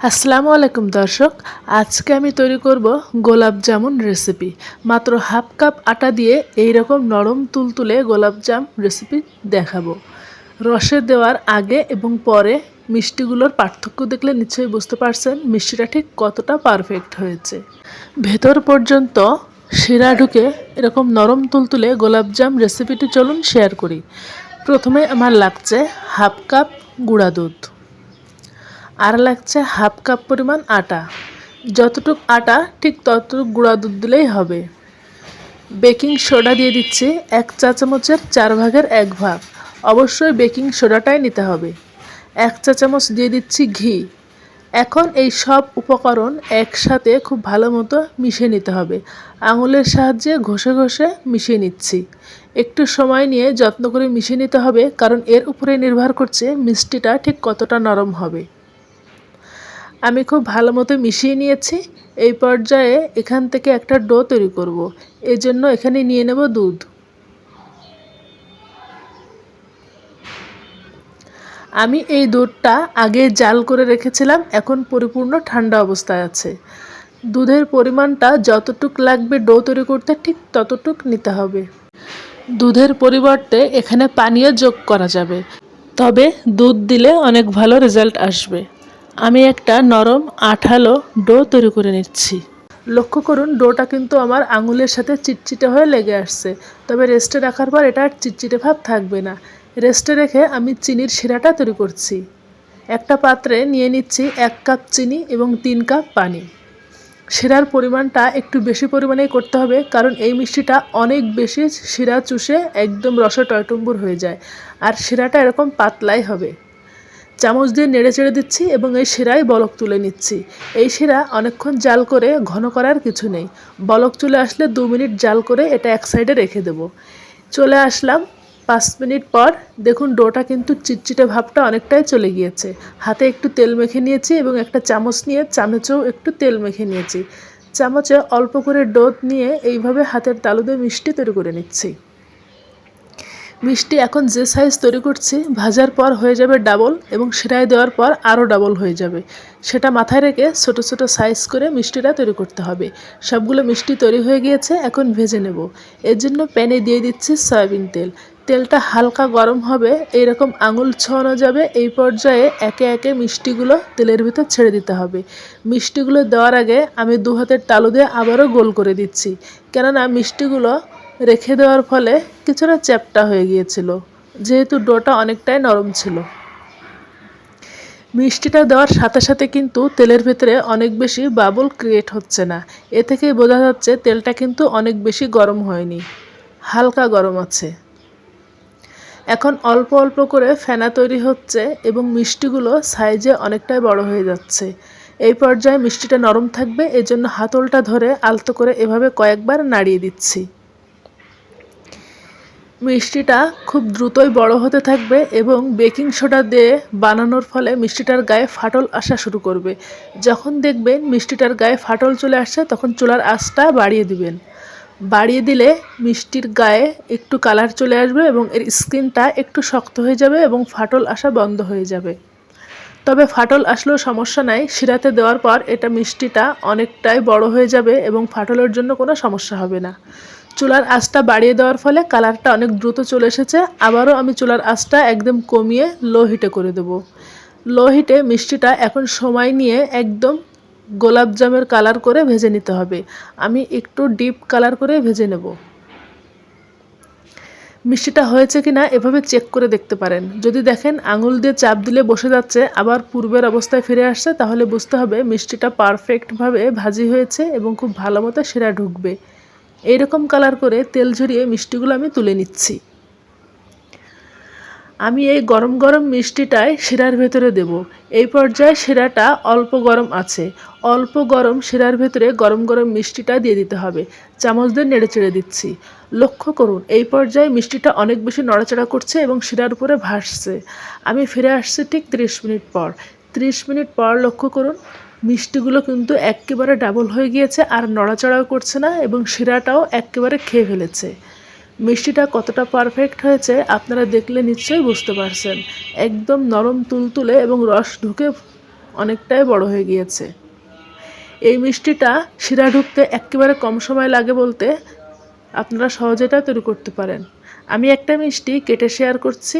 আসসালামু আলাইকুম দর্শক, আজকে আমি তৈরি করব গোলাপ জামুন রেসিপি। মাত্র হাফ কাপ আটা দিয়ে এই রকম নরম তুলতুলে গোলাপ জাম রেসিপি দেখাবো। রসে দেওয়ার আগে এবং পরে মিষ্টিগুলোর পার্থক্য দেখলে নিশ্চয়ই বুঝতে পারছেন মিষ্টিটা ঠিক কতটা পারফেক্ট হয়েছে। ভেতর পর্যন্ত শিরা ঢুকে এরকম নরম তুলতুলে গোলাপ জাম রেসিপিটি চলুন শেয়ার করি। প্রথমে আমার লাগছে হাফ কাপ গুঁড়া দুধ, আর লাগছে হাফ কাপ পরিমাণ আটা। যতটুক আটা ঠিক ততটুক গুঁড়া দুধ দিলেই হবে। বেকিং সোডা দিয়ে দিচ্ছি 1 চা চামচের 4 ভাগের 1 ভাগ। অবশ্যই বেকিং সোডাটাই নিতে হবে। 1 চা চামচ দিয়ে দিচ্ছি ঘি। এখন এই সব উপকরণ একসাথে খুব ভালো মতো মিশিয়ে নিতে হবে। আঙুলের সাহায্যে ঘষে ঘষে মিশিয়ে নিচ্ছি। একটু সময় নিয়ে যত্ন করে মিশিয়ে নিতে হবে, কারণ এর উপরে নির্ভর করছে মিষ্টিটা ঠিক কতটা নরম হবে। আমি খুব ভালো মতো মিশিয়ে নিয়েছি। এই পর্যায়ে এখান থেকে একটা ডো তৈরি করব। এই জন্য এখানে নিয়ে নেব দুধ। আমি এই দুধটা আগে জাল করে রেখেছিলাম, এখন পরিপূর্ণ ঠান্ডা অবস্থায় আছে। দুধের পরিমাণটা যতটুক লাগবে ডো তৈরি করতে ঠিক ততটুক নিতে হবে। দুধের পরিবর্তে এখানে পানীয় যোগ করা যাবে, তবে দুধ দিলে অনেক ভালো রেজাল্ট আসবে। আমি একটা নরম আঠালো ডো তৈরি করে নিচ্ছি। লক্ষ্য করুন ডোটা কিন্তু আমার আঙুলের সাথে চিটচিটে হয়ে লেগে আসছে, তবে রেস্টে রাখার পর এটা আর চিটচিটে ভাব থাকবে না। রেস্টে রেখে আমি চিনির শিরাটা তৈরি করছি। একটা পাত্রে নিয়ে নিচ্ছি 1 কাপ চিনি এবং 3 কাপ পানি। শিরার পরিমাণটা একটু বেশি পরিমাণেই করতে হবে, কারণ এই মিষ্টিটা অনেক বেশি শিরা চুষে একদম রসে টয়টুম্বুর হয়ে যায়, আর শিরাটা এরকম পাতলাই হবে। চামচ দিয়ে নেড়ে চেড়ে দিচ্ছি এবং এই শিরায় বলক তুলে নিচ্ছি। এই শিরা অনেকক্ষণ জাল করে ঘন করার কিছু নেই। বলক চলে আসলে 2 মিনিট জাল করে এটা এক সাইডে রেখে দেব। চলে আসলাম 5 মিনিট পর। দেখুন ডোটা কিন্তু চিটচিটে ভাবটা অনেকটাই চলে গিয়েছে। হাতে একটু তেল মেখে নিয়েছি এবং একটা চামচ নিয়ে চামচেও একটু তেল মেখে নিয়েছি। চামচে অল্প করে ডো নিয়ে এইভাবে হাতের তালু দিয়ে মিষ্টি তৈরি করে নিচ্ছি। মিষ্টি এখন যে সাইজ তৈরি করছি ভাজার পর হয়ে যাবে ডাবল, এবং শিরায় দেওয়ার পর আরও ডাবল হয়ে যাবে। সেটা মাথায় রেখে ছোট ছোট সাইজ করে মিষ্টিটা তৈরি করতে হবে। সবগুলো মিষ্টি তৈরি হয়ে গিয়েছে, এখন ভেজে নেব। এর জন্য প্যানে দিয়ে দিচ্ছি সয়াবিন তেল। তেলটা হালকা গরম হবে, এইরকম আঙুল ছোঁয়ানো যাবে। এই পর্যায়ে একে একে মিষ্টিগুলো তেলের ভিতর ছেড়ে দিতে হবে। মিষ্টিগুলো দেওয়ার আগে আমি 2 হাতের তালু দিয়ে আবারও গোল করে দিচ্ছি, কেননা মিষ্টিগুলো রেখে দেওয়ার ফলে কিছুটা চ্যাপ্টা হয়ে গিয়েছিল, যেহেতু ডোটা অনেকটাই নরম ছিল। মিষ্টিটা দেওয়ার সাথে সাথে কিন্তু তেলের ভেতরে অনেক বেশি বাবল ক্রিয়েট হচ্ছে না। এ থেকেই বোঝা যাচ্ছে তেলটা কিন্তু অনেক বেশি গরম হয়নি, হালকা গরম আছে। এখন অল্প অল্প করে ফেনা তৈরি হচ্ছে এবং মিষ্টিগুলো সাইজে অনেকটাই বড় হয়ে যাচ্ছে। এই পর্যায়ে মিষ্টিটা নরম থাকবে, এজন্য হাতলটা ধরে আলতো করে এভাবে কয়েকবার নাড়িয়ে দিচ্ছি। মিষ্টিটা খুব দ্রুতই বড় হতে থাকবে এবং বেকিং সোডা দিয়ে বানানোর ফলে মিষ্টিটার গায়ে ফাটল আসা শুরু করবে। যখন দেখবেন মিষ্টিটার গায়ে ফাটল চলে আসছে, তখন চুলার আঁচটা বাড়িয়ে দিবেন। বাড়িয়ে দিলে মিষ্টির গায়ে একটু কালার চলে আসবে এবং এর স্কিনটা একটু শক্ত হয়ে যাবে এবং ফাটল আসা বন্ধ হয়ে যাবে। তবে ফাটল আসলেও সমস্যা নাই, শিরাতে দেওয়ার পর এটা মিষ্টিটা অনেকটাই বড় হয়ে যাবে এবং ফাটলের জন্য কোনো সমস্যা হবে না। চুলার আঁচটা বাড়িয়ে দেওয়ার ফলে কালারটা অনেক দ্রুত চলে এসেছে। আবারও আমি চুলার আঁচটা একদম কমিয়ে লো হিটে করে দেব। লো হিটে মিষ্টিটা এখন সময় নিয়ে একদম গোলাপ জামের কালার করে ভেজে নিতে হবে। আমি একটু ডিপ কালার করে ভেজে নেব। মিষ্টিটা হয়েছে কিনা এভাবে চেক করে দেখতে পারেন। যদি দেখেন আঙুল দিয়ে চাপ দিলে বসে যাচ্ছে, আবার পূর্বের অবস্থায় ফিরে আসছে, তাহলে বুঝতে হবে মিষ্টিটা পারফেক্টভাবে ভাজি হয়েছে এবং খুব ভালো মতো শিরা ঢুকবে। এইরকম কালার করে তেল ঝরিয়ে মিষ্টিগুলো আমি তুলে নিচ্ছি। আমি এই গরম গরম মিষ্টিটাই শিরার ভেতরে দেব। এই পর্যায়ে শিরাটা অল্প গরম আছে। অল্প গরম শিরার ভেতরে গরম গরম মিষ্টিটা দিয়ে দিতে হবে। চামচ দিয়ে নেড়ে চেড়ে দিচ্ছি। লক্ষ্য করুন এই পর্যায়ে মিষ্টিটা অনেক বেশি নড়াচড়া করছে এবং শিরার উপরে ভাসছে। আমি ফিরে আসছি ঠিক 30 মিনিট পর। 30 মিনিট পর লক্ষ্য করুন মিষ্টিগুলো কিন্তু একেবারে ডাবল হয়ে গিয়েছে, আর নড়াচড়াও করছে না এবং শিরাটাও একেবারে খেয়ে ফেলেছে। মিষ্টিটা কতটা পারফেক্ট হয়েছে আপনারা দেখলে নিশ্চয়ই বুঝতে পারছেন। একদম নরম তুলতুলে এবং রস ঢুকে অনেকটাই বড় হয়ে গিয়েছে। এই মিষ্টিটা শিরা ঢুকতে একেবারে কম সময় লাগে বলতে আপনারা সহজে এটা তৈরি করতে পারেন। আমি একটা মিষ্টি কেটে শেয়ার করছি।